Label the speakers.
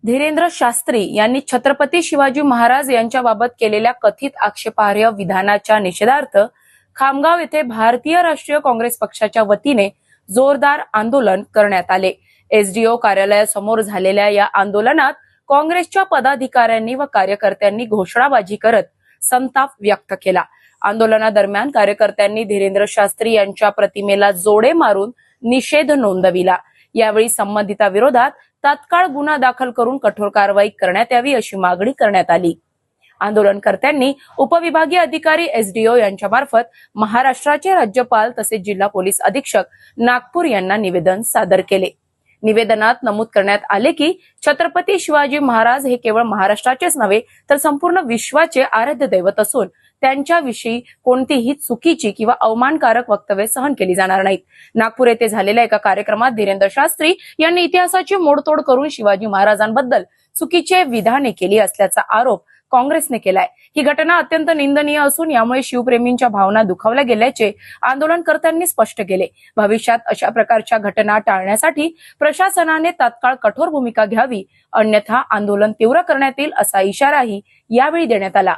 Speaker 1: धीरेंद्र शास्त्री यांनी छत्रपती शिवाजी महाराज यांच्याबाबत केलेल्या कथित आक्षेपार्ह विधानाच्या निषेधार्थ खामगाव येथे भारतीय राष्ट्रीय काँग्रेस पक्षाच्या वतीने जोरदार आंदोलन करण्यात आले। एसडीओ कार्यालयासमोर झालेल्या या आंदोलनात काँग्रेसच्या पदाधिकाऱ्यांनी व कार्यकर्त्यांनी घोषणाबाजी करत संताप व्यक्त केला। आंदोलनादरम्यान कार्यकर्त्यांनी धीरेंद्र शास्त्री यांच्या प्रतिमेला जोडे मारून निषेध नोंदविला। यावेळी संबंधिताविरोधात तात्काळ गुन्हा दाखल करून कठोर कारवाई करण्यात यावी अशी मागणी करण्यात आली। आंदोलनकर्त्यांनी उपविभागीय अधिकारी एसडीओ यांच्या मार्फत महाराष्ट्राचे राज्यपाल तसेच जिल्हा पोलीस अधीक्षक नागपूर यांना निवेदन सादर केले। निवेदनात नमूद करण्यात आले की छत्रपती शिवाजी महाराज हे केवळ महाराष्ट्राचेच नव्हे तर संपूर्ण विश्वाचे आराध्य दैवत असून त्यांच्याविषयी कोणतीही चुकीची किंवा अवमानकारक वक्तव्ये सहन केली जाणार नाहीत। नागपूर येथे झालेल्या एका कार्यक्रमात धीरेंद्र शास्त्री यांनी इतिहासाची मोडतोड करून शिवाजी महाराजांबद्दल चुकीचे विधाने केली असल्याचा आरोप काँग्रेसने केलाय। ही घटना अत्यंत निंदनीय असून यामुळे शिवप्रेमींच्या भावना दुखावल्या गेल्याचे आंदोलनकर्त्यांनी स्पष्ट केले। भविष्यात अशा प्रकारच्या घटना टाळण्यासाठी प्रशासनाने तात्काळ कठोर भूमिका घ्यावी, अन्यथा आंदोलन तीव्र करण्यात येईल असा इशाराही यावेळी देण्यात आला।